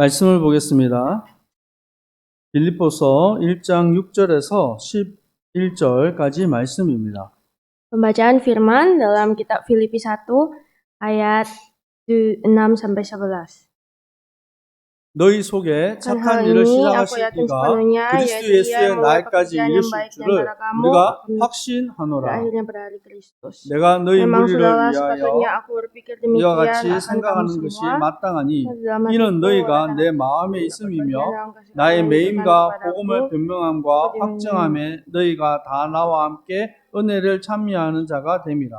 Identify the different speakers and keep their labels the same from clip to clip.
Speaker 1: 말씀을 보겠습니다. 빌립보서 1장 6절에서 11절까지 말씀입니다.
Speaker 2: Pembacaan firman dalam kitab Filipi 1 ayat 6 sampai 11.
Speaker 1: 너희 속에
Speaker 2: Kan
Speaker 1: 착한
Speaker 2: hal
Speaker 1: 일을
Speaker 2: ini aku
Speaker 1: 시작하실
Speaker 2: yakin
Speaker 1: 이가
Speaker 2: sepenuhnya
Speaker 1: 그리스도
Speaker 2: yaitu ia
Speaker 1: 예수의
Speaker 2: memulai
Speaker 1: 날까지
Speaker 2: pekerjaan yang
Speaker 1: 이루실
Speaker 2: baik di
Speaker 1: 줄을
Speaker 2: antara kamu
Speaker 1: 우리가
Speaker 2: dan
Speaker 1: 확신하노라.
Speaker 2: akhirnya berhari Kristus.
Speaker 1: 내가 너희
Speaker 2: Memang
Speaker 1: 무리를
Speaker 2: sudahlah sepatutnya
Speaker 1: 위하여
Speaker 2: aku berpikir
Speaker 1: 이와
Speaker 2: demikian
Speaker 1: 같이
Speaker 2: akan kamu
Speaker 1: 생각하는 것이
Speaker 2: semua.
Speaker 1: 마땅하니
Speaker 2: Dalam
Speaker 1: 이는
Speaker 2: hatiku
Speaker 1: 너희가
Speaker 2: akan
Speaker 1: 내
Speaker 2: aku
Speaker 1: 마음에
Speaker 2: dapat
Speaker 1: 있음이며
Speaker 2: berjalan dalam kasih
Speaker 1: 나의
Speaker 2: karunia yang diberikan
Speaker 1: 매임과
Speaker 2: kepadaku.
Speaker 1: 복음을 변명함과 확증함에 너희가 다 나와 함께 은혜를 참여하는 자가 됨이라.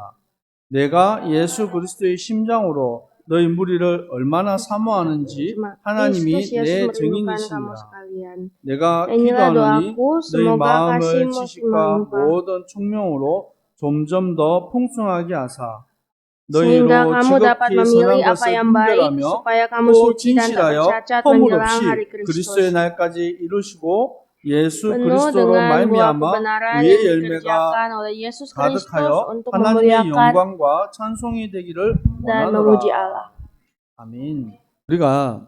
Speaker 1: 내가 예수 그리스도의 심장으로 너희 무리를 얼마나 사모하는지
Speaker 2: Cuma
Speaker 1: 하나님이
Speaker 2: Kristus Yesus
Speaker 1: 내
Speaker 2: merindukan kamu
Speaker 1: 증인이시니라.
Speaker 2: sekalian.
Speaker 1: 내가
Speaker 2: Inilah
Speaker 1: 기도하노니
Speaker 2: doaku,
Speaker 1: 너희
Speaker 2: semoga
Speaker 1: 마음을
Speaker 2: kasihmu
Speaker 1: 지식과
Speaker 2: melimpah,
Speaker 1: 모든 총명으로 점점 더 풍성하게 하사
Speaker 2: sehingga
Speaker 1: 너희로
Speaker 2: kamu dapat
Speaker 1: 지극히
Speaker 2: memilih
Speaker 1: 선한
Speaker 2: apa
Speaker 1: 것을
Speaker 2: yang baik,
Speaker 1: 분별하며
Speaker 2: supaya kamu
Speaker 1: 또
Speaker 2: suci dan tak
Speaker 1: 진실하여
Speaker 2: bercacat
Speaker 1: 허물
Speaker 2: menjelang
Speaker 1: 없이
Speaker 2: hari
Speaker 1: 그리스도의
Speaker 2: Kristus.
Speaker 1: 날까지 이루시고 예수
Speaker 2: Penuh
Speaker 1: 그리스도로
Speaker 2: dengan buah
Speaker 1: 말미암아
Speaker 2: kebenaran
Speaker 1: 의의
Speaker 2: yang
Speaker 1: 열매가
Speaker 2: dikerjakan oleh Yesus Kristus
Speaker 1: 가득하여
Speaker 2: untuk
Speaker 1: 하나님의
Speaker 2: memuliakan
Speaker 1: 영광과 찬송이 되기를
Speaker 2: dan
Speaker 1: 원하노라.
Speaker 2: memuji Allah.
Speaker 1: 아멘. 우리가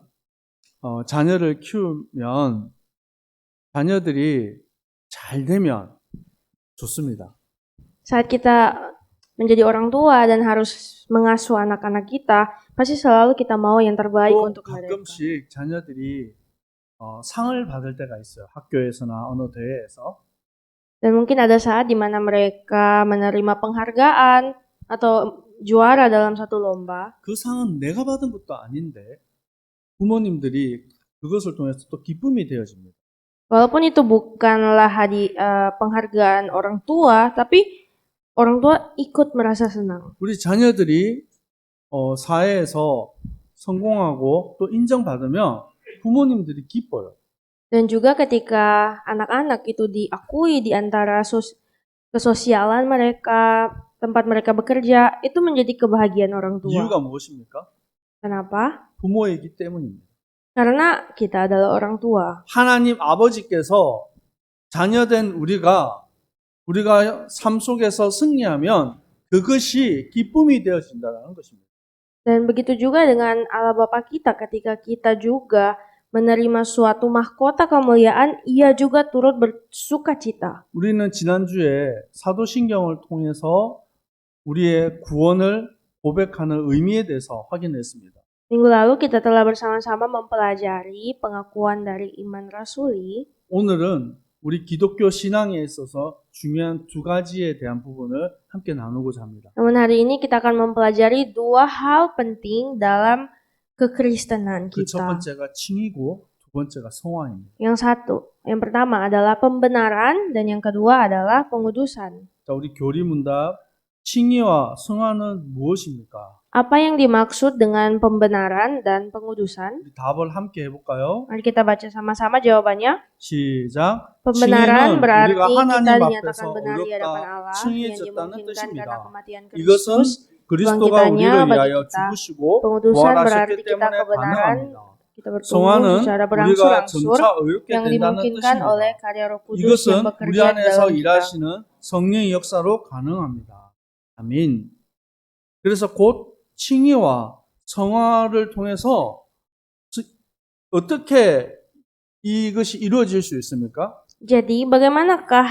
Speaker 1: 자녀를 키우면 자녀들이 잘 되면 좋습니다.
Speaker 2: Saat kita menjadi orang tua dan harus mengasuh anak-anak kita, pasti selalu kita mau yang terbaik
Speaker 1: 또
Speaker 2: untuk mereka.
Speaker 1: 가끔씩 자녀들이 상을 받을 때가 있어요. 학교에서나 어느 대회에서.
Speaker 2: Dan mungkin ada saat di mana mereka menerima penghargaan atau juara dalam satu lomba.
Speaker 1: 그 상은 내가 받은 것도 아닌데 부모님들이 그것을 통해서 또 기쁨이 되어집니다.
Speaker 2: Walaupun itu bukanlah penghargaan orang tua, tapi orang tua ikut merasa senang.
Speaker 1: 우리 자녀들이 사회에서 성공하고 또 인정받으면 부모님들이 기뻐요.
Speaker 2: Dan juga ketika anak-anak itu diakui di antara kesosialan mereka, tempat mereka bekerja, itu menjadi kebahagiaan orang tua.
Speaker 1: 이유가 무엇입니까?
Speaker 2: Kenapa?
Speaker 1: 부모이기 때문입니다.
Speaker 2: Karena kita adalah orang tua.
Speaker 1: 하나님 아버지께서 자녀된 우리가 삶 속에서 승리하면 그것이 기쁨이 되어진다는 것입니다.
Speaker 2: Dan begitu juga dengan Allah Bapa kita, ketika kita juga menerima suatu mahkota kemuliaan, ia juga turut bersuka cita.
Speaker 1: 우리는 지난주에 사도신경을 통해서 우리의 구원을 고백하는 의미에 대해서 확인했습니다.
Speaker 2: Minggu lalu kita telah bersama-sama mempelajari pengakuan dari iman rasuli.
Speaker 1: 오늘은 우리 기독교 신앙에 있어서 중요한 두 가지에 대한 부분을 함께 나누고자 합니다.
Speaker 2: Namun hari ini kita akan mempelajari dua hal penting dalam kekristenan
Speaker 1: 그 첫
Speaker 2: kita.
Speaker 1: 번째가 칭이고 두 번째가 성화입니다.
Speaker 2: Yang pertama adalah pembenaran dan yang kedua adalah pengudusan.
Speaker 1: 자, 우리 교리문답 칭의와 성화는 무엇입니까?
Speaker 2: Apa yang dimaksud dengan pembenaran dan pengudusan?
Speaker 1: 우리 답을 함께 해볼까요?
Speaker 2: Mari kita baca sama-sama jawabannya.
Speaker 1: 시작.
Speaker 2: Pembenaran
Speaker 1: 칭의는
Speaker 2: berarti
Speaker 1: 우리가
Speaker 2: kita
Speaker 1: 하나님
Speaker 2: dinyatakan
Speaker 1: 앞에서
Speaker 2: benar di hadapan
Speaker 1: 어렵다
Speaker 2: Allah yang
Speaker 1: 칭의해졌다는
Speaker 2: dimungkinkan karena
Speaker 1: 뜻입니다.
Speaker 2: kematian
Speaker 1: 이것은
Speaker 2: Kristus.
Speaker 1: 그리스도가
Speaker 2: kebangkitannya
Speaker 1: 우리를
Speaker 2: bagi
Speaker 1: 위하여
Speaker 2: kita.
Speaker 1: 죽으시고
Speaker 2: Pengudusan
Speaker 1: 부활하셨기
Speaker 2: berarti kita
Speaker 1: 때문에
Speaker 2: kebenaran,
Speaker 1: 가능합니다.
Speaker 2: kita bertumbuh
Speaker 1: 성화는
Speaker 2: secara
Speaker 1: 우리가
Speaker 2: berangsur-angsur
Speaker 1: 점차 의롭게
Speaker 2: yang
Speaker 1: 된다는
Speaker 2: dimungkinkan oleh
Speaker 1: 뜻입니다.
Speaker 2: karya Roh Kudus yang
Speaker 1: 이것은 우리
Speaker 2: bekerja di
Speaker 1: 안에서
Speaker 2: dalam kita.
Speaker 1: 일하시는 성령의 역사로 가능합니다. 아멘. 그래서 곧 칭의와 성화를 통해서 어떻게 이것이 이루어질 수 있습니까?
Speaker 2: Jadi bagaimanakah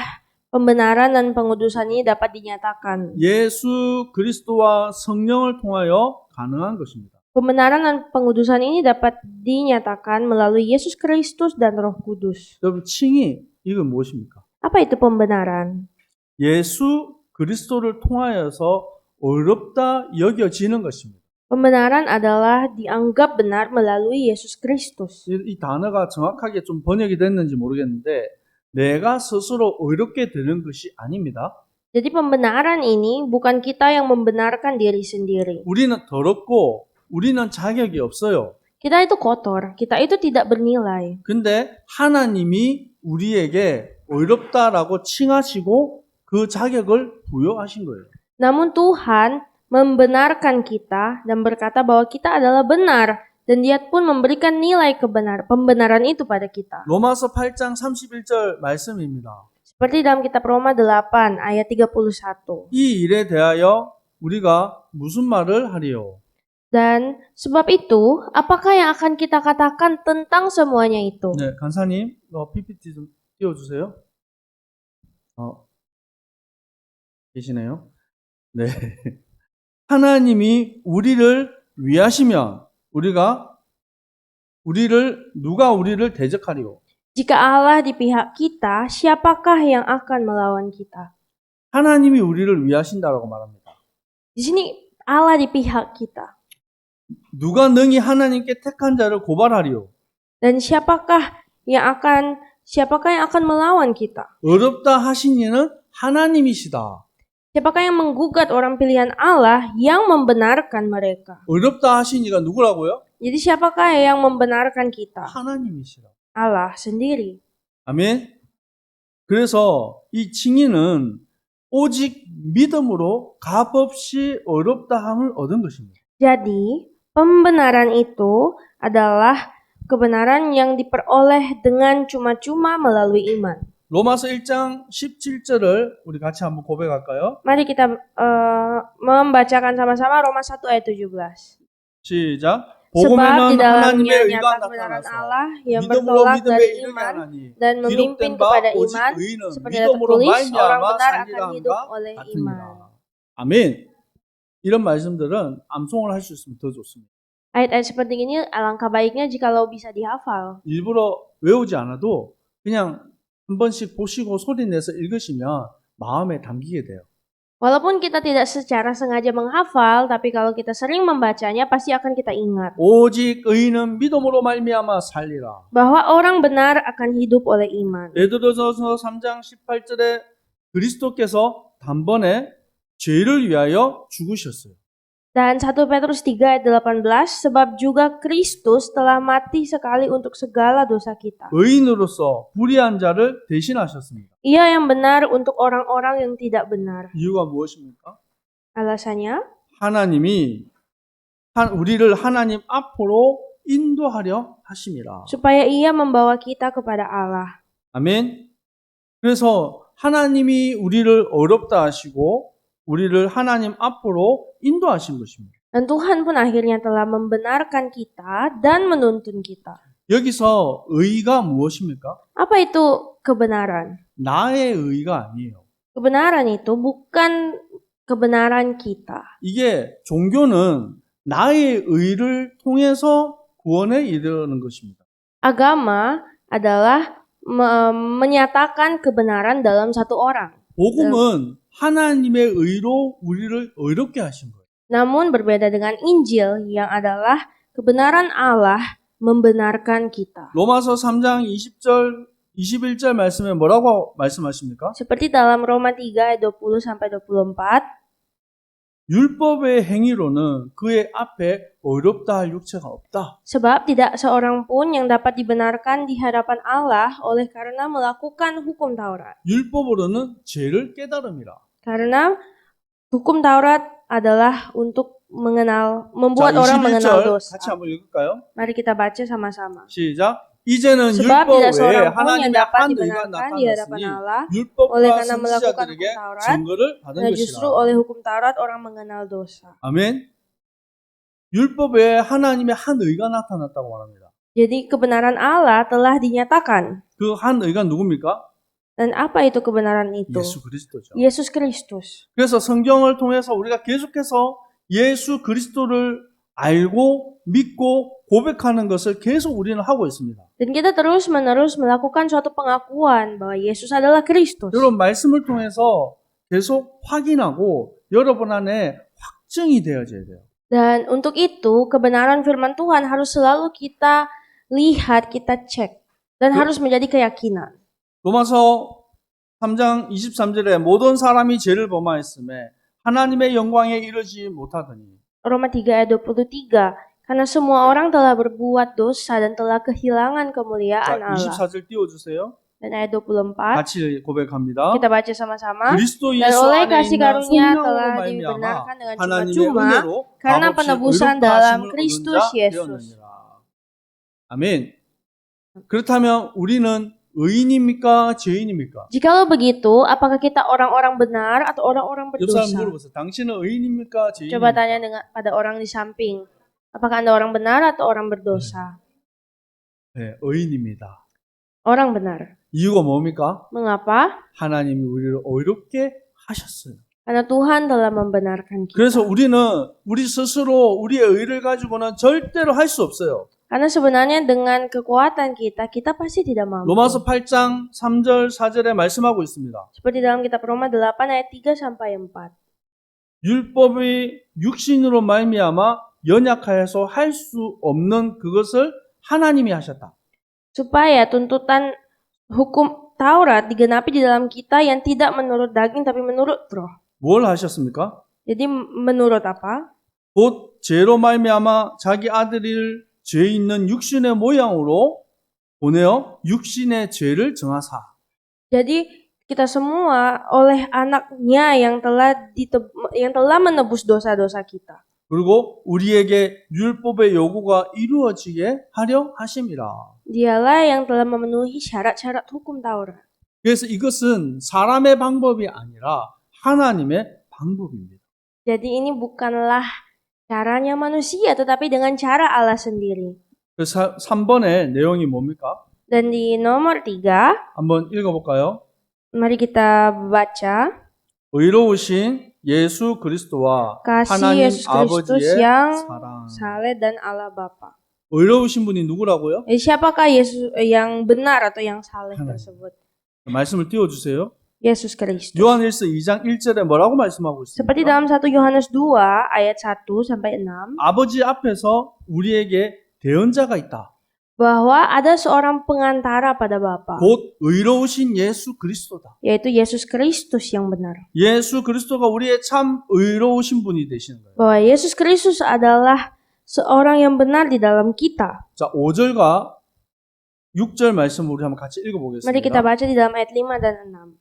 Speaker 2: pembenaran dan pengudusan ini dapat dinyatakan?
Speaker 1: 예수 그리스도와 성령을 통하여 가능한 것입니다.
Speaker 2: Pembenaran dan pengudusan ini dapat dinyatakan melalui Yesus Kristus dan Roh Kudus.
Speaker 1: 여러분 칭의 이건 무엇입니까?
Speaker 2: Apa itu pembenaran?
Speaker 1: 예수 그리스도를 통하여서 어렵다 여겨지는 것입니다.
Speaker 2: Pembenaran adalah dianggap benar melalui Yesus Kristus.
Speaker 1: 이 단어가 정확하게 좀 번역이 됐는지 모르겠는데 내가 스스로 어렵게 되는 것이 아닙니다.
Speaker 2: Jadi pembenaran ini bukan kita yang membenarkan diri sendiri.
Speaker 1: 우리는 더럽고 우리는 자격이 없어요.
Speaker 2: Kita itu kotor, kita itu tidak bernilai.
Speaker 1: 근데 하나님이 우리에게 어렵다라고 칭하시고 그 자격을 부여하신 거예요.
Speaker 2: Namun Tuhan membenarkan kita dan berkata bahwa kita adalah benar. Dan Dia pun memberikan nilai pembenaran itu pada kita.
Speaker 1: 로마서 8장 31절 말씀입니다.
Speaker 2: Seperti dalam kitab Roma 8 ayat 31.
Speaker 1: 이 일에 대하여 우리가 무슨 말을 하리요?
Speaker 2: Dan sebab itu, apakah yang akan kita katakan tentang semuanya itu?
Speaker 1: 네, 간사님, PPT 좀 띄워주세요. 계시네요. 네. 하나님이 우리를 위하시면 누가 우리를 대적하리요?
Speaker 2: Jika Allah di pihak kita, siapakah yang akan melawan kita?
Speaker 1: 하나님이 우리를 위하신다라고 말합니다.
Speaker 2: Di sini Allah di pihak kita.
Speaker 1: 누가 능히 하나님께 택한 자를 고발하리요?
Speaker 2: Dan siapakah yang akan melawan kita?
Speaker 1: 어렵다 하신 이는 하나님이시다.
Speaker 2: Siapakah yang menggugat orang pilihan Allah yang membenarkan mereka?
Speaker 1: 어렵다 하신 이가 누구라고요?
Speaker 2: Jadi siapakah yang membenarkan kita?
Speaker 1: 하나님이시라.
Speaker 2: Allah sendiri.
Speaker 1: 아멘. 그래서 이 증인은 오직 믿음으로 값없이 어렵다함을 얻은 것입니다.
Speaker 2: Jadi, pembenaran itu adalah kebenaran yang diperoleh dengan cuma-cuma melalui iman.
Speaker 1: 로마서 1장 17절을 우리 같이 한번 고백할까요?
Speaker 2: Mari kita membacakan sama-sama Roma 1 ayat 17.
Speaker 1: 시작.
Speaker 2: Sebab di
Speaker 1: 복음에는
Speaker 2: dalamnya
Speaker 1: 하나님의 의가
Speaker 2: nyata kebenaran
Speaker 1: 나타나서
Speaker 2: Allah yang
Speaker 1: 믿음으로
Speaker 2: bertolak
Speaker 1: 믿음에
Speaker 2: dari
Speaker 1: 이르게
Speaker 2: iman
Speaker 1: 하나니
Speaker 2: dan memimpin
Speaker 1: 기록된 바
Speaker 2: kepada
Speaker 1: 오직
Speaker 2: iman
Speaker 1: 의인은
Speaker 2: seperti yang
Speaker 1: 믿음으로
Speaker 2: tertulis orang
Speaker 1: 말미암아
Speaker 2: benar
Speaker 1: 살리라
Speaker 2: akan hidup
Speaker 1: 함과
Speaker 2: oleh iman.
Speaker 1: 같으니라. 아멘. 이런 말씀들은 암송을 할 수 있으면 더 좋습니다.
Speaker 2: Ayat-ayat seperti ini alangkah baiknya jikalau bisa dihafal.
Speaker 1: 일부러 외우지 않아도 그냥 한 번씩 보시고 소리 내서 읽으시면 마음에 담기게 돼요.
Speaker 2: Walaupun kita tidak secara sengaja menghafal, tapi kalau kita sering membacanya pasti akan kita ingat
Speaker 1: 오직 의인은 믿음으로 말미암아 살리라.
Speaker 2: bahwa orang benar akan hidup oleh iman.
Speaker 1: 베드로전서 3장 18절에 그리스도께서 단번에 죄를 위하여 죽으셨어요.
Speaker 2: Dan 1 Petrus 3 ayat 18, sebab juga Kristus telah mati sekali untuk segala dosa kita.
Speaker 1: 의인으로서 불의한 자를 대신하셨습니다.
Speaker 2: Ia yang benar untuk orang-orang yang tidak benar.
Speaker 1: 이유가 무엇입니까?
Speaker 2: Alasannya,
Speaker 1: 하나님이 우리를 하나님 앞으로 인도하려 하심이라.
Speaker 2: supaya ia membawa kita kepada Allah.
Speaker 1: 아멘. 그래서 하나님이 우리를 어렵다 하시고 우리를 하나님 앞으로 인도하신 것입니다.
Speaker 2: Dan Tuhan pun akhirnya telah membenarkan kita dan menuntun kita.
Speaker 1: 여기서 의가 무엇입니까?
Speaker 2: Apa itu kebenaran?
Speaker 1: 나의 의가 아니에요.
Speaker 2: Kebenaran itu bukan kebenaran kita.
Speaker 1: 이게 종교는 나의 의를 통해서 구원에 이르는 것입니다.
Speaker 2: Agama adalah menyatakan kebenaran dalam satu orang.
Speaker 1: 복음은 하나님의 의로 우리를 의롭게 하신 거예요.
Speaker 2: Namun berbeda dengan Injil yang adalah kebenaran Allah membenarkan kita.
Speaker 1: 로마서 3장 20절 21절 말씀에 뭐라고 말씀하십니까?
Speaker 2: Seperti dalam Roma 3 ayat 20 sampai 24,
Speaker 1: 율법의 행위로는 그의 앞에 어렵다 할 육체가 없다.
Speaker 2: sebab tidak seorang pun yang dapat dibenarkan di hadapan Allah oleh karena melakukan hukum Taurat.
Speaker 1: 율법으로는 죄를 깨달음이라.
Speaker 2: Karena hukum Taurat adalah untuk membuat orang mengenal
Speaker 1: 21절
Speaker 2: dosa.
Speaker 1: 같이 한번 읽을까요?
Speaker 2: Mari kita baca sama-sama.
Speaker 1: 시작. 이제는
Speaker 2: Sebab
Speaker 1: 율법
Speaker 2: tidak
Speaker 1: 외에
Speaker 2: seorang pun yang
Speaker 1: 하나님의
Speaker 2: dapat
Speaker 1: 한 의가
Speaker 2: dibenarkan di hadapan
Speaker 1: 나타났으니
Speaker 2: Allah oleh
Speaker 1: 율법과
Speaker 2: karena melakukan
Speaker 1: 선지자들에게
Speaker 2: hukum Taurat,
Speaker 1: 증거를 받은
Speaker 2: karena justru
Speaker 1: 것이라.
Speaker 2: oleh hukum Taurat orang mengenal dosa.
Speaker 1: 아멘. 율법 외에 하나님의 한 의가 나타났다고 말합니다.
Speaker 2: Jadi kebenaran Allah telah dinyatakan.
Speaker 1: 그 한 의가 누굽니까?
Speaker 2: Dan apa itu kebenaran itu?
Speaker 1: 예수 그리스도죠.
Speaker 2: Yesus Kristus.
Speaker 1: 그래서 성경을 통해서 우리가 계속해서 예수 그리스도를 알고 믿고 고백하는 것을 계속 우리는 하고 있습니다.
Speaker 2: Dan kita terus-menerus melakukan suatu pengakuan bahwa Yesus adalah Kristus.
Speaker 1: 여러분 말씀을 통해서 계속 확인하고 여러분 안에 확증이 되어져야 돼요.
Speaker 2: Dan untuk itu, kebenaran firman Tuhan harus selalu kita lihat, kita cek. Dan harus menjadi keyakinan.
Speaker 1: 로마서 3장 23절에 모든 사람이 죄를 범하였음에 하나님의 영광에 이르지 못하더니
Speaker 2: Roma 3 ayat 23. Karena semua orang telah berbuat dosa dan telah kehilangan kemuliaan
Speaker 1: 자,
Speaker 2: Allah.
Speaker 1: 24절 띄워주세요.
Speaker 2: Dan ayat 24,
Speaker 1: 같이 고백합니다.
Speaker 2: kita baca sama-sama.
Speaker 1: 그리스도
Speaker 2: Dan
Speaker 1: 예수
Speaker 2: oleh
Speaker 1: 안에
Speaker 2: kasih
Speaker 1: 있는
Speaker 2: karunia
Speaker 1: 성령으로
Speaker 2: telah
Speaker 1: 말미암아
Speaker 2: dibenarkan dengan
Speaker 1: 하나님의
Speaker 2: cuma-cuma
Speaker 1: 은혜로
Speaker 2: karena
Speaker 1: 값없이
Speaker 2: penebusan
Speaker 1: 의롭다
Speaker 2: dalam
Speaker 1: 하심을 얻은
Speaker 2: Kristus
Speaker 1: 자
Speaker 2: Yesus.
Speaker 1: 되었느니라. 아멘. 그렇다면 우리는 의인입니까? 죄인입니까?
Speaker 2: Jikalau begitu, apakah kita orang-orang benar atau orang-orang
Speaker 1: 옆 사람
Speaker 2: berdosa?
Speaker 1: 물어보세요. 당신은 의인입니까?
Speaker 2: Coba
Speaker 1: 죄인입니까?
Speaker 2: tanya pada orang di samping. Apakah Anda orang benar atau orang berdosa?
Speaker 1: 네, 의인입니다.
Speaker 2: Orang benar.
Speaker 1: 이유가 뭡니까?
Speaker 2: Mengapa?
Speaker 1: 하나님이 우리를 의롭게 하셨어요.
Speaker 2: Karena Tuhan telah membenarkan kita.
Speaker 1: 그래서 우리는 우리 스스로 우리의 의를 가지고는 절대로 할 수 없어요.
Speaker 2: Karena sebenarnya dengan kekuatan kita pasti tidak mampu.
Speaker 1: 로마서 8장 3절 4절에 말씀하고 있습니다.
Speaker 2: Seperti dalam kitab Roma 8 ayat 3 sampai 4.
Speaker 1: 율법이 육신으로 말미암아 연약하여서 할 수 없는 그것을 하나님이 하셨다.
Speaker 2: Supaya tuntutan hukum Taurat digenapi di dalam kita yang tidak menurut daging tapi menurut roh.
Speaker 1: 뭘 하셨습니까?
Speaker 2: Jadi menurut apa?
Speaker 1: 곧 죄로 말미암아 자기 아들을 죄 있는 육신의 모양으로 보내어 육신의 죄를 정하사.
Speaker 2: Jadi kita semua oleh anaknya yang telah menebus dosa-dosa kita.
Speaker 1: 그리고 우리에게 율법의 요구가 이루어지게 하려 하심이라.
Speaker 2: Dialah yang telah memenuhi syarat-syarat hukum Taurat.
Speaker 1: 그래서 이것은 사람의 방법이 아니라 하나님의 방법입니다.
Speaker 2: Jadi ini bukanlah caranya manusia tetapi dengan cara Allah sendiri.
Speaker 1: 그래서 3번의 내용이 뭡니까?
Speaker 2: Dan di nomor 3,
Speaker 1: 한번 읽어볼까요?
Speaker 2: mari kita baca.
Speaker 1: 의로우신 예수 그리스도와
Speaker 2: Kasih
Speaker 1: 하나님
Speaker 2: Yesus Kristus
Speaker 1: 아버지의
Speaker 2: yang
Speaker 1: 사랑.
Speaker 2: saleh dan Allah Bapa.
Speaker 1: 의로우신 분이 누구라고요?
Speaker 2: Siapakah Yesus yang benar atau yang saleh
Speaker 1: 하나님.
Speaker 2: tersebut?
Speaker 1: 말씀을 띄워주세요.
Speaker 2: Yesus Kristus.
Speaker 1: 요한일서 2장 1절에 뭐라고 말씀하고
Speaker 2: Seperti
Speaker 1: 있습니까?
Speaker 2: dalam 1 Yohanes 2 ayat 1 sampai 6,
Speaker 1: 아버지 앞에서 우리에게 대언자가 있다.
Speaker 2: bahwa ada seorang pengantara pada Bapa,
Speaker 1: 곧 의로우신 예수 그리스도다.
Speaker 2: yaitu Yesus Kristus yang benar.
Speaker 1: 예수 그리스도가 우리의 참 의로우신 분이 되시는 거예요.
Speaker 2: Bahwa Yesus Kristus adalah seorang yang benar di dalam kita.
Speaker 1: 자, 5절과 6절 말씀 우리 한번 같이
Speaker 2: Mari kita
Speaker 1: 읽어보겠습니다.
Speaker 2: baca di dalam ayat 5 dan 6.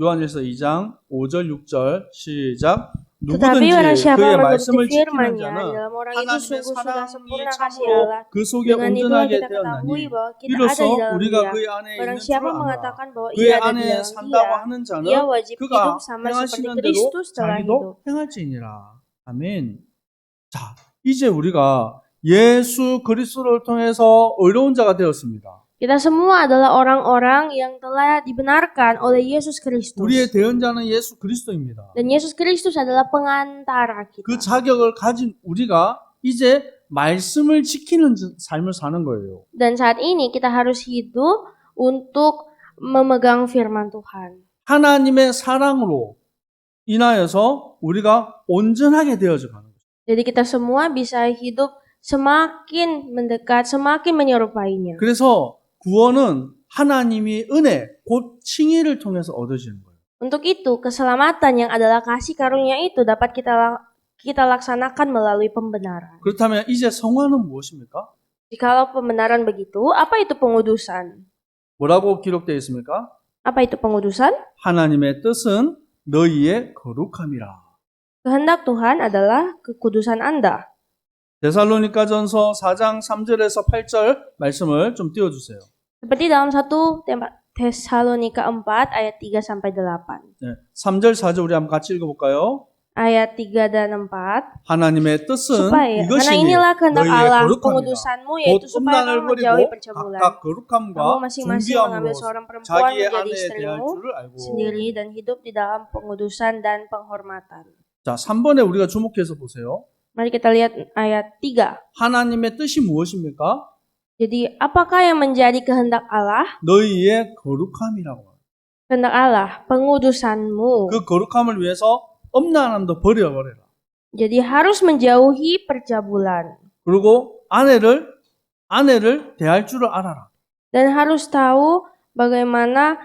Speaker 1: 요한일서 2장 5절 6절 시작.
Speaker 2: Tetapi barang
Speaker 1: 누구든지
Speaker 2: siapa
Speaker 1: 그의
Speaker 2: mengikuti
Speaker 1: 말씀을 지키는
Speaker 2: firman-Nya,
Speaker 1: 자는
Speaker 2: dalam orang itu
Speaker 1: 하나님의
Speaker 2: sungguh sudah
Speaker 1: 사랑이
Speaker 2: sempurna kasih
Speaker 1: 참으로
Speaker 2: Allah.
Speaker 1: 그 속에
Speaker 2: Dengan itulah
Speaker 1: 온전하게
Speaker 2: kita ketahui
Speaker 1: 되었나니
Speaker 2: bahwa kita ada
Speaker 1: 비로소
Speaker 2: di dalam
Speaker 1: 우리가
Speaker 2: Dia.
Speaker 1: 그의 안에
Speaker 2: Barang
Speaker 1: 있는 줄
Speaker 2: siapa
Speaker 1: 알아.
Speaker 2: mengatakan bahwa
Speaker 1: 그의
Speaker 2: ia ada di
Speaker 1: 안에
Speaker 2: dalam
Speaker 1: 산다고
Speaker 2: Dia,
Speaker 1: 하는 자는
Speaker 2: ia wajib
Speaker 1: 그가
Speaker 2: hidup sama seperti
Speaker 1: 행하시는 대로
Speaker 2: Kristus telah hidup.
Speaker 1: 자기도 행할지니라. 아멘. 자, 이제 우리가 예수 그리스도를 통해서 의로운 자가 되었습니다.
Speaker 2: Kita semua adalah orang-orang yang telah dibenarkan oleh Yesus Kristus.
Speaker 1: 우리의 대언자는 예수 그리스도입니다.
Speaker 2: Dan Yesus Kristus adalah pengantara kita.
Speaker 1: 그 자격을 가진 우리가 이제 말씀을 지키는 삶을 사는 거예요.
Speaker 2: Dan saat ini kita harus hidup untuk memegang firman Tuhan.
Speaker 1: 하나님의 사랑으로 인하여서 우리가 온전하게 되어져 가는 거죠.
Speaker 2: Jadi kita semua bisa hidup semakin mendekat, semakin menyerupainya.
Speaker 1: 그래서 구원은 하나님이 은혜, 곧 칭의를 통해서 얻어지는 거예요.
Speaker 2: Untuk itu, keselamatan yang adalah kasih karunia itu dapat kita laksanakan melalui pembenaran.
Speaker 1: 그렇다면 이제 성화는 무엇입니까?
Speaker 2: Jikalau pembenaran begitu, apa itu pengudusan?
Speaker 1: 뭐라고 기록되어 있습니까?
Speaker 2: Apa itu pengudusan?
Speaker 1: 하나님의 뜻은 너희의 거룩함이라.
Speaker 2: Kehendak Tuhan adalah kekudusan Anda.
Speaker 1: 데살로니가전서 4장 3절에서 8절 말씀을 좀 띄워주세요.
Speaker 2: Seperti dalam 1 Tesalonika 4 ayat 3 sampai 8.
Speaker 1: 네, 3절 4절 우리 한번 같이 읽어볼까요?
Speaker 2: Ayat 3 dan 4.
Speaker 1: 하나님의 뜻은
Speaker 2: Karena
Speaker 1: 이것이니
Speaker 2: inilah kehendak
Speaker 1: 너희의
Speaker 2: Allah,
Speaker 1: 거룩함이라.
Speaker 2: pengudusanmu
Speaker 1: 곧
Speaker 2: yaitu supaya
Speaker 1: 음란을
Speaker 2: kamu menjauhi
Speaker 1: 버리고
Speaker 2: percabulan.
Speaker 1: 각각
Speaker 2: Kamu
Speaker 1: 거룩함과
Speaker 2: masing-masing mengambil
Speaker 1: 존귀함으로
Speaker 2: seorang perempuan
Speaker 1: 자기의
Speaker 2: menjadi
Speaker 1: 아내에 대할
Speaker 2: istrimu
Speaker 1: 줄을 알고.
Speaker 2: sendiri dan hidup di dalam pengudusan dan penghormatan.
Speaker 1: 자, 3번에 우리가 주목해서 보세요.
Speaker 2: Mari kita lihat ayat 3.
Speaker 1: 하나님의 뜻이 무엇입니까?
Speaker 2: Jadi, apakah yang menjadi kehendak Allah?
Speaker 1: 너희의 거룩함이라고.
Speaker 2: Kehendak Allah, pengudusanmu.
Speaker 1: 그 거룩함을 위해서 음란함도 버려버려라.
Speaker 2: Jadi harus menjauhi percabulan.
Speaker 1: 그리고 아내를 대할 줄을 알아라.
Speaker 2: Dan harus tahu bagaimana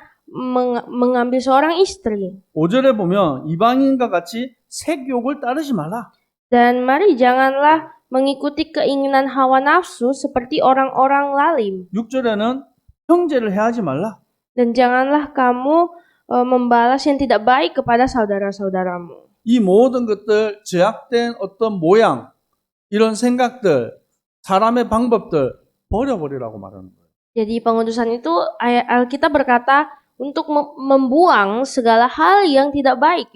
Speaker 2: mengambil seorang istri.
Speaker 1: 5절에 보면 이방인과 같이 색욕을 따르지 말라.
Speaker 2: Dan mari janganlah mengikuti keinginan hawa nafsu seperti orang-orang lalim.
Speaker 1: 6절에는 형제를 해하지 말라.
Speaker 2: Dan janganlah kamu membalas yang tidak baik kepada saudara-saudaramu.
Speaker 1: 이 모든 것들 제약된 어떤 모양, 이런 생각들, 사람의 방법들 버려버리라고 말하는 거예요.
Speaker 2: Jadi pengudusan itu Alkitab berkata untuk membuang segala hal yang tidak baik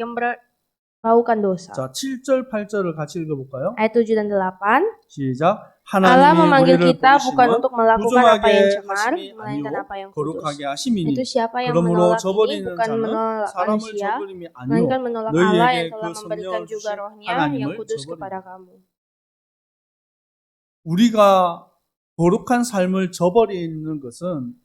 Speaker 2: melakukan dosa.
Speaker 1: 자, 7절, 8절을 같이 읽어볼까요?
Speaker 2: Ayat 7 dan 8.
Speaker 1: 시작.
Speaker 2: Allah
Speaker 1: 하나님이
Speaker 2: memanggil
Speaker 1: 우리를
Speaker 2: kita bukan
Speaker 1: 부르심은
Speaker 2: untuk melakukan apa yang
Speaker 1: 부정하게
Speaker 2: cemar,
Speaker 1: 하심이
Speaker 2: melainkan
Speaker 1: 아니요
Speaker 2: apa yang kudus.
Speaker 1: 거룩하게 하심이니
Speaker 2: Itu siapa yang
Speaker 1: 그러므로
Speaker 2: menolak ini
Speaker 1: 저버리는
Speaker 2: bukan
Speaker 1: 자는
Speaker 2: menolak
Speaker 1: 사람을
Speaker 2: manusia,
Speaker 1: 저버림이
Speaker 2: melainkan
Speaker 1: 아니요
Speaker 2: menolak Allah yang
Speaker 1: 너희에게
Speaker 2: telah
Speaker 1: 그
Speaker 2: memberikan
Speaker 1: 성령을
Speaker 2: juga
Speaker 1: 주신
Speaker 2: rohnya yang
Speaker 1: 하나님을
Speaker 2: kudus
Speaker 1: 저버리니
Speaker 2: kepada kamu.
Speaker 1: 우리가 거룩한 삶을 저버리는 것은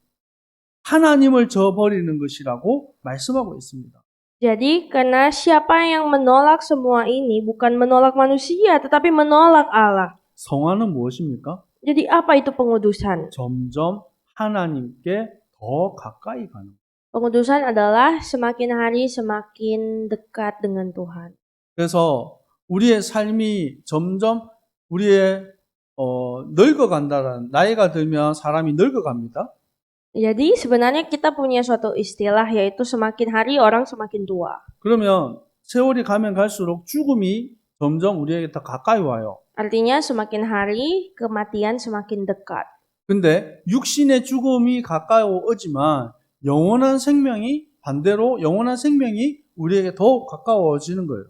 Speaker 1: 하나님을 저버리는 것이라고 말씀하고 있습니다.
Speaker 2: Jadi, karena siapa yang menolak semua ini bukan menolak manusia, tetapi menolak Allah.
Speaker 1: 성화는 무엇입니까?
Speaker 2: Jadi, apa itu pengudusan?
Speaker 1: 점점 하나님께 더 가까이 가는 거예요.
Speaker 2: Pengudusan adalah semakin hari semakin dekat dengan Tuhan.
Speaker 1: 그래서 우리의 삶이 점점 우리의 늙어간다는 나이가 들면 사람이 늙어갑니다.
Speaker 2: Jadi, sebenarnya kita punya suatu istilah yaitu semakin hari orang semakin tua.
Speaker 1: 그러면 세월이 가면 갈수록 죽음이 점점 우리에게 더 가까이 와요.
Speaker 2: Artinya semakin hari kematian semakin dekat.
Speaker 1: 근데 육신의 죽음이 가까워지만 영원한 생명이 반대로 영원한 생명이 우리에게 더 가까워지는 거예요.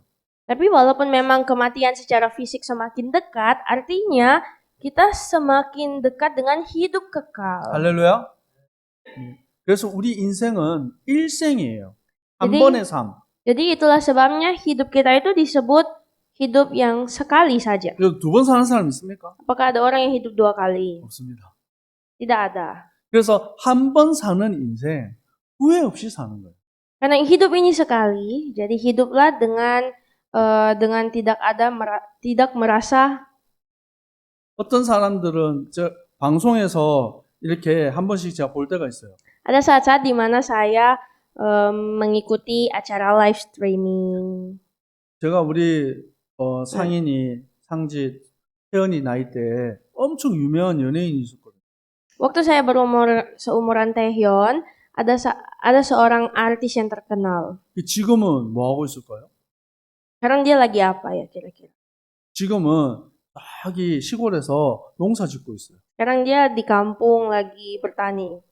Speaker 2: Tapi walaupun memang kematian secara fisik semakin dekat, artinya kita semakin dekat dengan hidup kekal.
Speaker 1: 할렐루야. 그래서 우리 인생은 일생이에요. 한
Speaker 2: jadi-
Speaker 1: 번의 삶.
Speaker 2: Jadi itulah sebabnya hidup kita itu disebut hidup yang sekali saja.
Speaker 1: 그래서 두 번 사는 사람 있습니까?
Speaker 2: Apakah ada orang yang hidup 2 kali?
Speaker 1: 없습니다.
Speaker 2: Tidak ada.
Speaker 1: 그래서 한 번 사는 인생 후회 없이 사는 거예요.
Speaker 2: Karena hidup ini sekali, jadi hiduplah dengan tidak merasa.
Speaker 1: 어떤 사람들은 방송에서 이렇게 한 번씩 제가 볼 때가 있어요.
Speaker 2: Ada saat-saat di mana saya mengikuti acara live streaming.
Speaker 1: 제가 우리 상인이 상지 태연이 나이 때 엄청 유명한 연예인이 있었거든요.
Speaker 2: Waktu saya seumuran Taehyun, ada seorang artis yang terkenal.
Speaker 1: 지금은 뭐 하고 있을까요?
Speaker 2: Sekarang dia lagi apa ya kira-kira?
Speaker 1: 지금은 저기 시골에서 농사 짓고 있어요.
Speaker 2: Sekarang dia di kampung lagi bertani.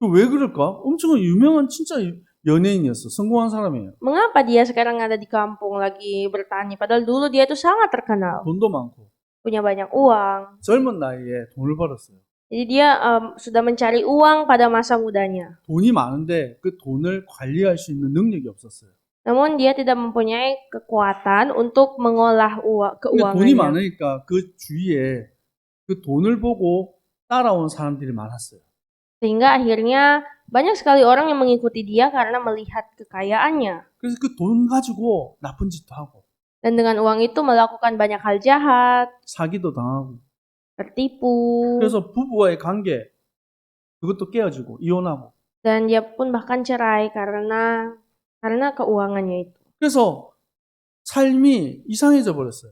Speaker 1: 왜 그럴까? 엄청 유명한 진짜 연예인이었어. 성공한 사람이에요.
Speaker 2: Mengapa dia sekarang ada di kampung lagi bertani? Padahal dulu dia itu sangat terkenal,
Speaker 1: 돈도 많고
Speaker 2: punya banyak uang.
Speaker 1: 젊은 나이에 돈을 벌었어요.
Speaker 2: Jadi dia sudah mencari uang pada masa mudanya.
Speaker 1: 돈이 많은데 그 돈을 관리할 수 있는 능력이 없었어요.
Speaker 2: Namun dia tidak mempunyai kekuatan untuk mengolah
Speaker 1: 근데 돈이
Speaker 2: keuangannya.
Speaker 1: 많으니까 그 주위에 그 돈을 보고 따라온 사람들이 많았어요.
Speaker 2: Sehingga akhirnya banyak sekali orang yang mengikuti dia karena melihat kekayaannya.
Speaker 1: 그래서 그 돈 가지고 나쁜 짓도 하고
Speaker 2: Dan dengan uang itu melakukan banyak hal jahat,
Speaker 1: 사기도 당하고
Speaker 2: tertipu.
Speaker 1: 그래서 부부와의 관계 그것도 깨어지고 이혼하고
Speaker 2: Dan dia pun bahkan cerai karena keuangannya itu.
Speaker 1: 그래서 삶이 이상해져 버렸어요.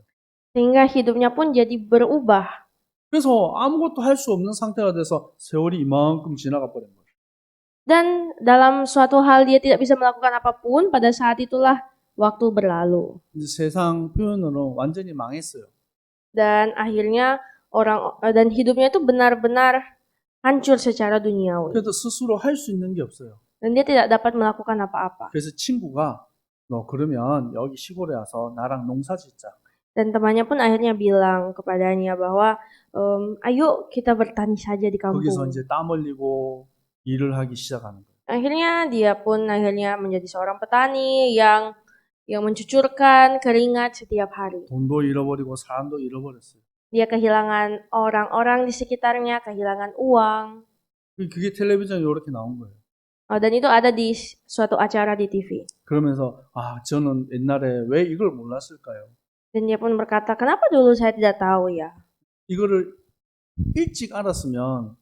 Speaker 2: Sehingga hidupnya pun jadi berubah.
Speaker 1: 그래서 아무것도 할 수 없는 상태가 돼서 세월이 이만큼 지나가 버린 거예요.
Speaker 2: Dan dalam suatu hal dia tidak bisa melakukan apapun, pada saat itulah waktu berlalu.
Speaker 1: 이제 세상 표현으로 완전히 망했어요.
Speaker 2: Dan akhirnya dan hidupnya itu benar-benar hancur secara duniawi.
Speaker 1: 그래도 스스로 할 수 있는 게 없어요.
Speaker 2: Dan dia tidak dapat melakukan apa-apa.
Speaker 1: 그래서 친구가 너 그러면 여기 시골에 와서 나랑 농사 짓자.
Speaker 2: Dan temannya pun akhirnya bilang kepadanya bahwa ayo kita bertani saja di
Speaker 1: 거기서
Speaker 2: kampung.
Speaker 1: 이제 땀 흘리고 일을 하기 시작하는 거예요.
Speaker 2: Akhirnya dia pun menjadi seorang petani yang mencucurkan keringat setiap hari.
Speaker 1: 돈도 잃어버리고 사람도 잃어버렸어요.
Speaker 2: Dia kehilangan orang-orang di sekitarnya, kehilangan uang.
Speaker 1: 그게 텔레비전에 이렇게 나온 거예요.
Speaker 2: Dan itu ada di suatu acara di TV.
Speaker 1: 그러면서 저는 옛날에 왜 이걸 몰랐을까요?
Speaker 2: Dan dia pun berkata, kenapa dulu saya tidak tahu ya?
Speaker 1: 이거를 일찍 알았으면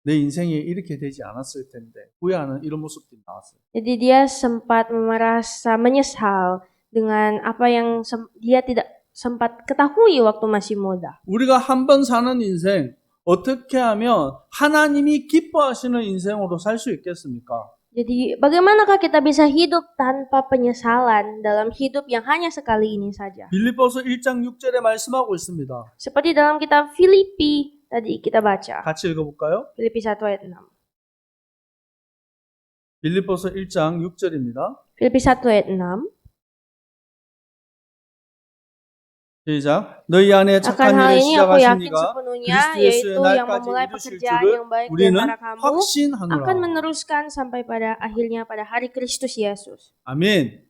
Speaker 1: 내 인생이 이렇게 되지 않았을 텐데 후회하는 이런 모습들이 나왔어요.
Speaker 2: Jadi dia sempat merasa menyesal dengan apa yang dia tidak sempat ketahui waktu masih muda.
Speaker 1: 우리가 한 번 사는 인생 어떻게 하면 하나님이 기뻐하시는 인생으로 살 수 있겠습니까?
Speaker 2: Jadi bagaimanakah kita bisa hidup tanpa penyesalan dalam hidup yang hanya sekali ini saja?
Speaker 1: 빌립보서 1장 6절에 말씀하고 있습니다.
Speaker 2: Seperti dalam kitab Filipi tadi kita baca.
Speaker 1: 같이 읽어볼까요?
Speaker 2: Filipi 1 ayat 6.
Speaker 1: 빌립보서 1장 6절입니다.
Speaker 2: Filipi 1 ayat 6.
Speaker 1: 시작. 너희 안에
Speaker 2: Akan
Speaker 1: 착한
Speaker 2: hal
Speaker 1: 일을
Speaker 2: ini aku
Speaker 1: 시작하신
Speaker 2: yakin
Speaker 1: 이가
Speaker 2: sepenuhnya,
Speaker 1: 그리스도 예수의
Speaker 2: yaitu yang
Speaker 1: 날까지
Speaker 2: memulai
Speaker 1: 이루실
Speaker 2: pekerjaan
Speaker 1: 줄을
Speaker 2: yang baik di
Speaker 1: 우리는
Speaker 2: antara kamu akan
Speaker 1: 확신하노라.
Speaker 2: meneruskan sampai pada akhirnya pada hari Kristus Yesus.
Speaker 1: 아멘.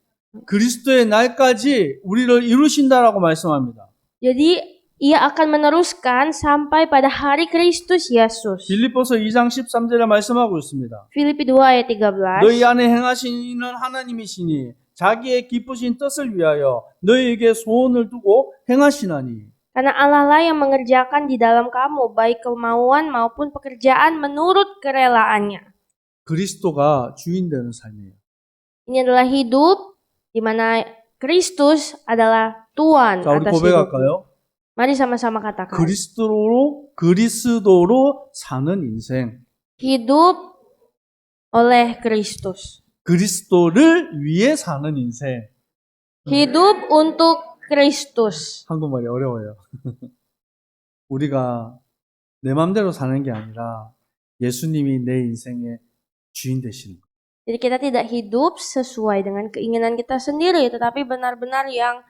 Speaker 1: 그리스도의 날까지 우리를 이루신다라고 말씀합니다.
Speaker 2: Jadi ia akan meneruskan sampai pada hari Kristus Yesus.
Speaker 1: 빌립보서 2장 13절에 말씀하고 있습니다.
Speaker 2: Filipi 2 ayat 13.
Speaker 1: 너희 안에 행하시는 이는 하나님이시니 자기의 기쁘신 뜻을 위하여 너희에게 소원을 두고 행하시나니.
Speaker 2: Karena Allah lah yang mengerjakan di dalam kamu baik kemauan maupun pekerjaan menurut kerelaannya.
Speaker 1: 그리스도가 주인 되는 삶이에요.
Speaker 2: Ini adalah hidup di mana Kristus adalah Tuhan
Speaker 1: 자, 우리
Speaker 2: atas hidupmu.
Speaker 1: 고백할까요?
Speaker 2: Mari sama-sama katakan.
Speaker 1: 그리스도로 사는 인생.
Speaker 2: Hidup oleh Kristus.
Speaker 1: 그리스도를 위해 사는 인생.
Speaker 2: Hidup untuk Kristus.
Speaker 1: 한국말이 어려워요. 우리가 내 마음대로 사는 게 아니라 예수님이 내 인생의 주인 되시는 거예요.
Speaker 2: Jadi kita tidak hidup sesuai dengan keinginan kita sendiri, tetapi benar-benar yang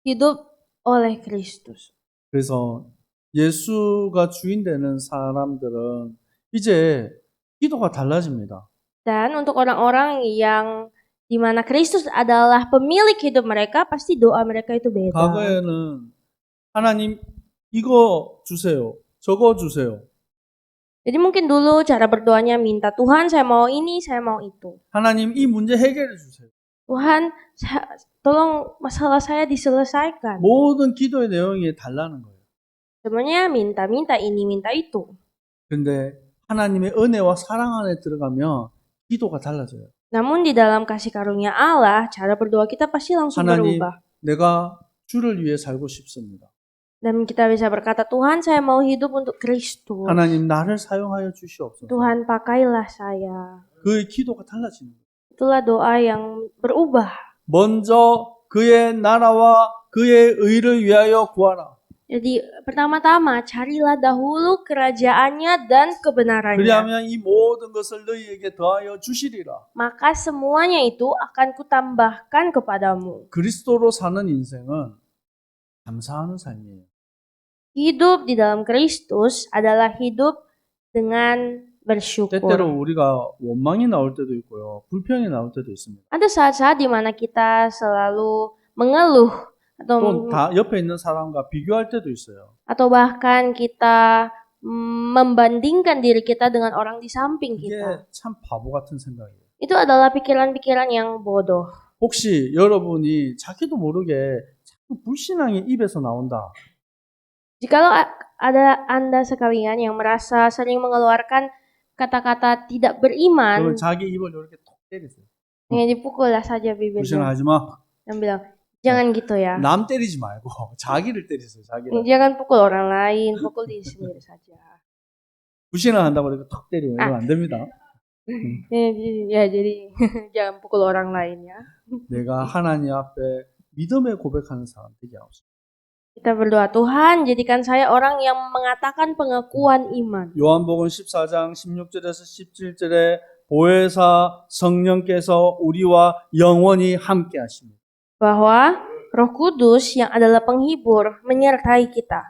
Speaker 2: hidup oleh Kristus.
Speaker 1: 그래서 예수가 주인 되는 사람들은 이제 기도가 달라집니다.
Speaker 2: Dan untuk orang-orang yang di mana Kristus adalah pemilik hidup mereka, pasti doa mereka itu beda.
Speaker 1: 과거에는 하나님 이거 주세요. 저거 주세요.
Speaker 2: Jadi mungkin dulu cara berdoanya minta, Tuhan saya mau ini, saya mau itu.
Speaker 1: 하나님 이 문제 해결해 주세요.
Speaker 2: Tuhan, tolong masalah saya diselesaikan.
Speaker 1: 모든 기도의 내용이 달라는 거예요.
Speaker 2: Semuanya minta ini, minta itu.
Speaker 1: 근데 하나님의 은혜와 사랑 안에 들어가면 기도가 달라져요.
Speaker 2: Namun di dalam kasih karunia Allah, cara berdoa kita pasti langsung
Speaker 1: 하나님,
Speaker 2: berubah.
Speaker 1: 내가 주를 위해 살고 싶습니다.
Speaker 2: Dan kita bisa berkata, Tuhan saya mau hidup untuk Kristus.
Speaker 1: 하나님 나를 사용하여 주시옵소서.
Speaker 2: Tuhan pakailah saya.
Speaker 1: 그의 기도가 달라지는 거예요.
Speaker 2: Itulah doa yang berubah.
Speaker 1: 먼저 그의 나라와 그의 의를 위하여 구하라.
Speaker 2: Jadi pertama-tama carilah dahulu kerajaannya dan kebenarannya.
Speaker 1: 그리하면 이 모든 것을 너희에게 더하여 주시리라.
Speaker 2: Maka semuanya itu akan kutambahkan kepadamu.
Speaker 1: 그리스도로 사는 인생은 감사하는 삶이에요.
Speaker 2: Hidup di dalam Kristus adalah hidup dengan bersyukur.
Speaker 1: 때때로 우리가 원망이 나올 때도 있고요. 불평이 나올 때도 있습니다.
Speaker 2: Ada saat-saat di mana kita selalu mengeluh
Speaker 1: 또 다 옆에 있는 사람과 비교할 때도 있어요.
Speaker 2: atau bahkan kita membandingkan diri kita dengan orang di samping
Speaker 1: 이게
Speaker 2: kita.
Speaker 1: 참 바보 같은 생각이에요.
Speaker 2: Itu adalah pikiran-pikiran yang bodoh.
Speaker 1: 혹시 여러분이 자기도 모르게 자꾸 불신앙이 입에서 나온다.
Speaker 2: Jikalau ada Anda sekalian yang merasa sering mengeluarkan kata-kata tidak beriman,
Speaker 1: 그러면 자기 입을 이렇게 톡 때리세요.
Speaker 2: dipukullah saja bibirnya
Speaker 1: 불신앙하지 마.
Speaker 2: dan bilang, jangan gitu ya.
Speaker 1: 남 때리지 말고 자기를 때리세요. 자기를.
Speaker 2: Jangan pukul orang lain, pukul diri sendiri saja.
Speaker 1: 불신앙한다고 이렇게 톡 때리면 이건 안 됩니다.
Speaker 2: Ya jadi jangan pukul orang lain ya.
Speaker 1: 내가 하나님 앞에 믿음의 고백하는 사람 되게 하옵소서.
Speaker 2: Kita berdoa, Tuhan jadikan saya orang yang mengatakan pengakuan iman.
Speaker 1: 요한복음 14장 16절에서 17절에 보혜사 성령께서 우리와 영원히 함께 하십니다.
Speaker 2: Bahwa Roh Kudus yang adalah penghibur menyertai kita.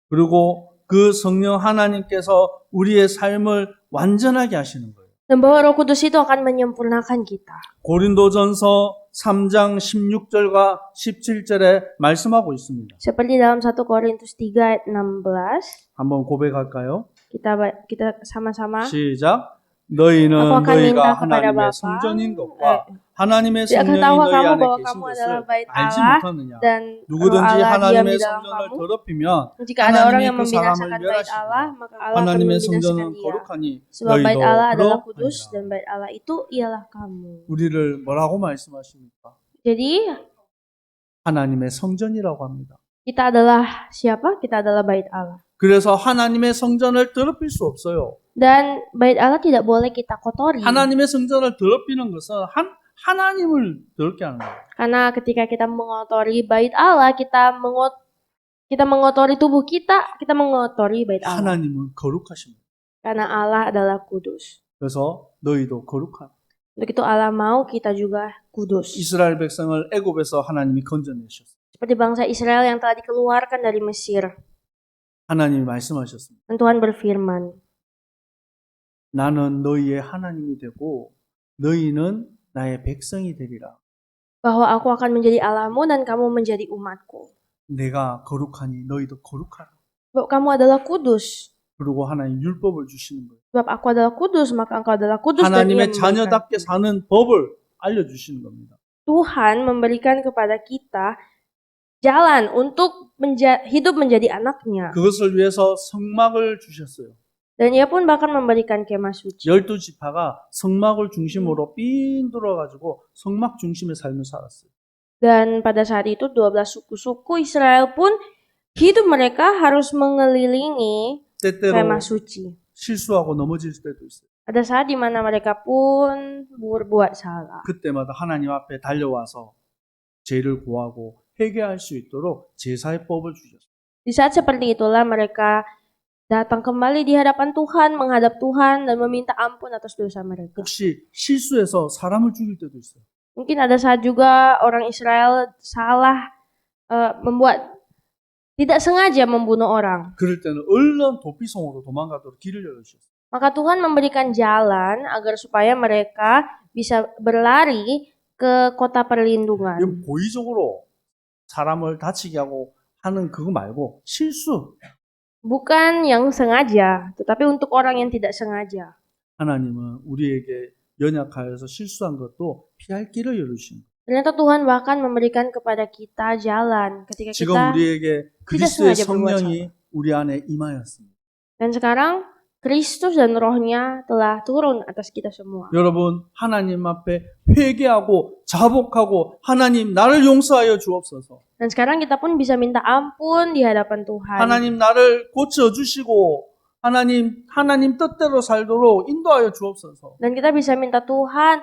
Speaker 1: 그리고 그 성령 하나님께서 우리의 삶을 완전하게 하시는 거예요.
Speaker 2: Dan bahwa Roh Kudus itu akan menyempurnakan kita.
Speaker 1: 고린도전서 3장 16절과 17절에 말씀하고 있습니다.
Speaker 2: Seperti dalam 1 Korintus 3 ayat 16,
Speaker 1: 한번 고백할까요?
Speaker 2: kita sama-sama.
Speaker 1: 시작. 너희는
Speaker 2: Aku akan
Speaker 1: 너희가
Speaker 2: minta kepada
Speaker 1: 하나님의
Speaker 2: Bapa,
Speaker 1: 성전인 것과 하나님의
Speaker 2: Dia akan
Speaker 1: 성령이
Speaker 2: tahu
Speaker 1: 너희
Speaker 2: kamu
Speaker 1: 안에
Speaker 2: bahwa
Speaker 1: 계신
Speaker 2: kamu
Speaker 1: 것을
Speaker 2: adalah bait
Speaker 1: 알지
Speaker 2: Allah
Speaker 1: 못하느냐.
Speaker 2: dan Roh
Speaker 1: 누구든지
Speaker 2: Allah diam
Speaker 1: 하나님의
Speaker 2: di dalam
Speaker 1: 성전을
Speaker 2: kamu.
Speaker 1: 더럽히면
Speaker 2: Jika ada orang
Speaker 1: 하나님이
Speaker 2: yang
Speaker 1: 그
Speaker 2: membinasakan
Speaker 1: 사람을
Speaker 2: bait Allah,
Speaker 1: 멸하시리라.
Speaker 2: maka Allah akan
Speaker 1: 하나님의
Speaker 2: membinasakan
Speaker 1: 성전은
Speaker 2: dia.
Speaker 1: 거룩하니
Speaker 2: Sebab bait
Speaker 1: 너희도
Speaker 2: Allah adalah kudus
Speaker 1: 그러하니라.
Speaker 2: dan bait Allah itu ialah kamu.
Speaker 1: 우리를 뭐라고 말씀하십니까?
Speaker 2: Jadi
Speaker 1: 하나님의 성전이라고 합니다.
Speaker 2: kita adalah siapa? Kita adalah bait Allah.
Speaker 1: 그래서 하나님의 성전을 더럽힐 수 없어요.
Speaker 2: Dan bait Allah tidak boleh kita kotori.
Speaker 1: 하나님의 성전을 더럽히는 것은 하나님을 더럽게 하는 거예요.
Speaker 2: Karena ketika kita mengotori bait Allah, kita mengotori tubuh kita mengotori bait Allah.
Speaker 1: 하나님은 거룩하십니다.
Speaker 2: Karena Allah adalah kudus.
Speaker 1: 그래서 너희도 거룩하라.
Speaker 2: Untuk itu Allah mau kita juga kudus.
Speaker 1: 이스라엘 백성을 애굽에서 하나님이 건져내셨어요.
Speaker 2: Seperti bangsa Israel yang telah dikeluarkan dari Mesir.
Speaker 1: 하나님이 말씀하셨습니다.
Speaker 2: Dan Tuhan berfirman,
Speaker 1: 나는 너희의 하나님이 되고 너희는 나의 백성이 되리라.
Speaker 2: bahwa aku akan menjadi Allahmu dan kamu menjadi umatku.
Speaker 1: 내가 거룩하니 너희도 거룩하라.
Speaker 2: Sebab kamu adalah kudus.
Speaker 1: 그리고 하나님 율법을 주시는 거예요.
Speaker 2: Sebab aku adalah kudus, maka engkau adalah kudus. Dan Ia
Speaker 1: 하나님의
Speaker 2: memberikan,
Speaker 1: 자녀답게 사는 법을 알려주시는 겁니다.
Speaker 2: Tuhan memberikan kepada kita jalan untuk hidup menjadi anaknya.
Speaker 1: 그것을 위해서 성막을 주셨어요.
Speaker 2: Dan Ia pun bahkan memberikan kemah suci.
Speaker 1: 12지파가 성막을 중심으로 삥 돌아가지고 성막 중심의 삶을 살았어요.
Speaker 2: Dan pada saat itu 12 suku-suku Israel pun hidup mereka harus mengelilingi
Speaker 1: 때때로
Speaker 2: kemah suci.
Speaker 1: 실수하고 넘어질 때도 있어요.
Speaker 2: Ada saat di mana mereka pun berbuat salah.
Speaker 1: 그때마다 하나님 앞에 달려와서 죄를 고하고 회개할 수 있도록 제사의 법을 주셨어요.
Speaker 2: Di saat seperti itulah mereka datang kembali di hadapan Tuhan, menghadap Tuhan dan meminta ampun atas dosa mereka.
Speaker 1: 혹시 실수해서 사람을 죽일 때도 있어요.
Speaker 2: Mungkin ada saat juga orang Israel salah tidak sengaja membunuh orang.
Speaker 1: 그럴 때는 얼른 도피성으로 도망가도록 길을 열어주셨어요.
Speaker 2: Maka Tuhan memberikan jalan agar supaya mereka bisa berlari ke kota perlindungan.
Speaker 1: 이건 고의적으로 사람을 다치게 하고 하는 그거 말고 실수.
Speaker 2: Bukan yang sengaja, tetapi untuk orang yang tidak sengaja.
Speaker 1: 하나님은 우리에게 연약하여서 실수한 것도 피할 길을 열어주신 거예요.
Speaker 2: Ternyata Tuhan bahkan memberikan kepada kita jalan ketika
Speaker 1: 지금
Speaker 2: kita
Speaker 1: 우리에게 그리스도의 성령이 우리 안에 임하였습니다.
Speaker 2: dan sekarang Kristus dan rohnya telah turun atas kita semua.
Speaker 1: 여러분 하나님 앞에 회개하고 자복하고 하나님 나를 용서하여 주옵소서.
Speaker 2: Dan sekarang kita pun bisa minta ampun di hadapan Tuhan.
Speaker 1: 하나님 나를 고쳐주시고 하나님 뜻대로 살도록 인도하여 주옵소서.
Speaker 2: Dan kita bisa minta Tuhan,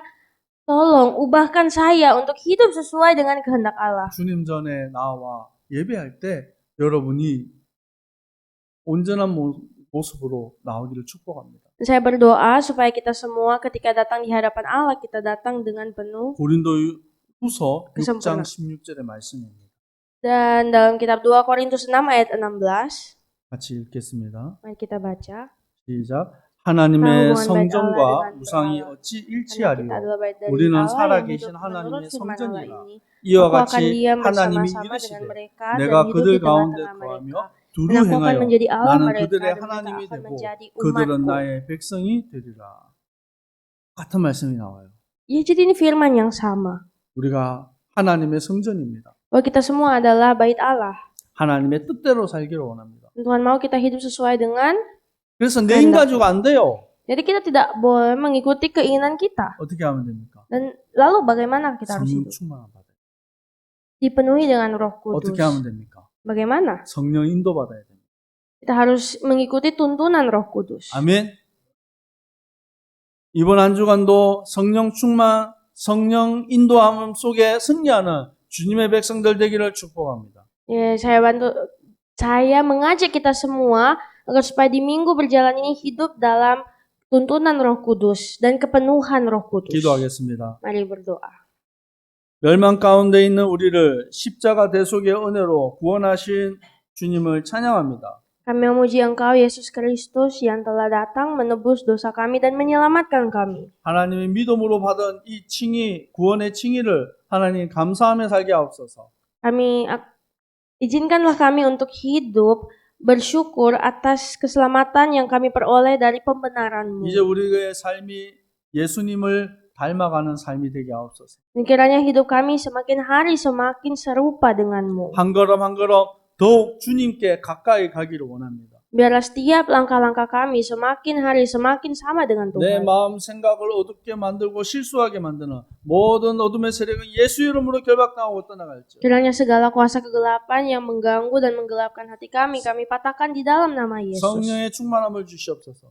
Speaker 2: tolong ubahkan saya untuk hidup sesuai dengan kehendak Allah.
Speaker 1: 주님 전에 나와 예배할 때 여러분이 온전한 모습으로 나오기를 축복합니다.
Speaker 2: Saya berdoa supaya kita semua ketika datang di hadapan Allah, kita datang dengan penuh.
Speaker 1: 고린도후서 6장
Speaker 2: kesempurnaan.
Speaker 1: 16절의 말씀입니다.
Speaker 2: Dan dalam kitab 2 Korintus 6 ayat 16,
Speaker 1: 같이 읽겠습니다.
Speaker 2: mari kita baca.
Speaker 1: 시작. 하나님의
Speaker 2: hubungan baik
Speaker 1: 성전과
Speaker 2: Allah dengan
Speaker 1: 우상이
Speaker 2: Allah.
Speaker 1: 어찌
Speaker 2: Karena
Speaker 1: 일치하리요?
Speaker 2: kita adalah baik dari
Speaker 1: 우리는
Speaker 2: Allah yang
Speaker 1: 살아계신
Speaker 2: hidup
Speaker 1: 하나님의
Speaker 2: menurut firman Allah
Speaker 1: 성전이라.
Speaker 2: ini.
Speaker 1: 이와
Speaker 2: Aku akan
Speaker 1: 같이
Speaker 2: diam
Speaker 1: 하나님이
Speaker 2: bersama-sama dengan
Speaker 1: 이르시되
Speaker 2: mereka
Speaker 1: 내가
Speaker 2: dan hidup
Speaker 1: 그들
Speaker 2: di
Speaker 1: 가운데
Speaker 2: tengah-tengah
Speaker 1: 거하며
Speaker 2: mereka.
Speaker 1: 두루
Speaker 2: Dan aku akan
Speaker 1: 행하여
Speaker 2: menjadi Allah
Speaker 1: 나는
Speaker 2: mereka
Speaker 1: 그들의
Speaker 2: dan
Speaker 1: 하나님이
Speaker 2: mereka akan
Speaker 1: 되고
Speaker 2: menjadi
Speaker 1: 그들은
Speaker 2: umatku.
Speaker 1: 나의 백성이 되리라. 같은 말씀이 나와요.
Speaker 2: Ya, jadi ini firman yang sama.
Speaker 1: 우리가 하나님의 성전입니다.
Speaker 2: Bahwa kita semua adalah bait Allah.
Speaker 1: 하나님의 뜻대로 살기를 원합니다.
Speaker 2: Dan Tuhan mau kita hidup sesuai dengan.
Speaker 1: 그래서 내 인 가지고 안 돼요.
Speaker 2: Jadi kita tidak boleh mengikuti keinginan kita.
Speaker 1: 어떻게 하면 됩니까?
Speaker 2: Dan lalu bagaimana kita harus
Speaker 1: 성령
Speaker 2: hidup?
Speaker 1: 충만함 받아요.
Speaker 2: Dipenuhi dengan Roh Kudus.
Speaker 1: 어떻게 하면 됩니까?
Speaker 2: Bagaimana?
Speaker 1: 성령 인도 받아야 됩니다.
Speaker 2: Kita harus mengikuti tuntunan Roh Kudus.
Speaker 1: 아멘. 이번 한 주간도 성령 충만, 성령 인도함 속에 승리하는 주님의 백성들 되기를 축복합니다.
Speaker 2: Ya, saya mengajak kita semua agar supaya di minggu berjalan ini hidup dalam tuntunan Roh Kudus dan kepenuhan Roh Kudus.
Speaker 1: 기도하겠습니다.
Speaker 2: Mari berdoa.
Speaker 1: 멸망 가운데 있는 우리를 십자가 대속의 은혜로 구원하신 주님을 찬양합니다.
Speaker 2: Kami memuji Engkau, Yesus Kristus, yang telah datang menebus dosa kami dan menyelamatkan kami.
Speaker 1: 하나님의 믿음으로 받은 이 칭의, 구원의 칭의를 하나님 감사하며 살게 하옵소서.
Speaker 2: Izinkanlah kami untuk hidup bersyukur atas keselamatan yang kami peroleh dari pembenaran-Mu.
Speaker 1: 이제 우리의 삶이 예수님을 닮아가는 삶이 되게 하옵소서.
Speaker 2: Dan kiranya hidup kami semakin hari semakin serupa dengan-Mu.
Speaker 1: 한 걸음 한 걸음 더욱 주님께 가까이 가기를 원합니다.
Speaker 2: Biarlah setiap langkah-langkah kami semakin hari semakin sama dengan
Speaker 1: 내
Speaker 2: Tuhan.
Speaker 1: 마음 생각을 어둡게 만들고 실수하게 만드는 모든 어둠의 세력은 예수 이름으로 결박당하고 떠나갈지.
Speaker 2: Kiranya segala kuasa kegelapan yang mengganggu dan menggelapkan hati kami patahkan di dalam nama Yesus.
Speaker 1: 성령의 충만함을 주시옵소서.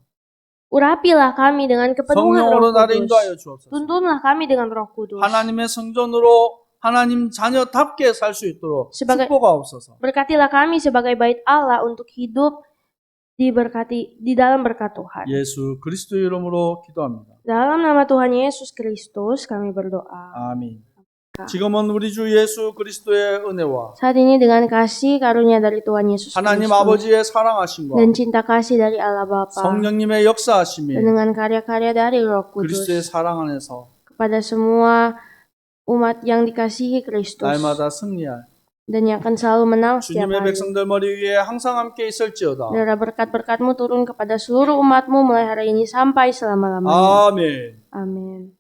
Speaker 2: Urapilah kami dengan kepenuhan Roh
Speaker 1: 성령으로 나를
Speaker 2: Kudus.
Speaker 1: 인도하여 주옵소서.
Speaker 2: Tuntunlah kami dengan Roh Kudus.
Speaker 1: 하나님의 성전으로 하나님 자녀답게 살 수 있도록
Speaker 2: Sebagai-
Speaker 1: 축복하옵소서.
Speaker 2: Berkatilah kami sebagai bait Allah untuk hidup diberkati di dalam berkat Tuhan.
Speaker 1: 예수 그리스도 이름으로 기도합니다.
Speaker 2: Dalam nama Tuhan Yesus Kristus kami berdoa.
Speaker 1: 아멘. 지금은 우리 주 예수 그리스도의 은혜와
Speaker 2: Saat ini dengan kasih karunia dari Tuhan Yesus
Speaker 1: 하나님
Speaker 2: Kristus
Speaker 1: 아버지의 사랑하심과
Speaker 2: dan cinta kasih dari Allah Bapa
Speaker 1: 성령님의 역사하심이
Speaker 2: dan dengan karya-karya dari Roh
Speaker 1: 그리스도의
Speaker 2: Kudus
Speaker 1: 사랑 안에서
Speaker 2: kepada semua umat yang dikasihi Kristus
Speaker 1: 날마다 승리할
Speaker 2: dan yang akan selalu menang setiap
Speaker 1: 주님의
Speaker 2: hari.
Speaker 1: 백성들 머리 위에 항상 함께 있을지어다.
Speaker 2: Biarlah berkat-berkat-Mu turun kepada seluruh umat-Mu mulai hari ini sampai selama-lamanya.
Speaker 1: 아멘.
Speaker 2: Amin.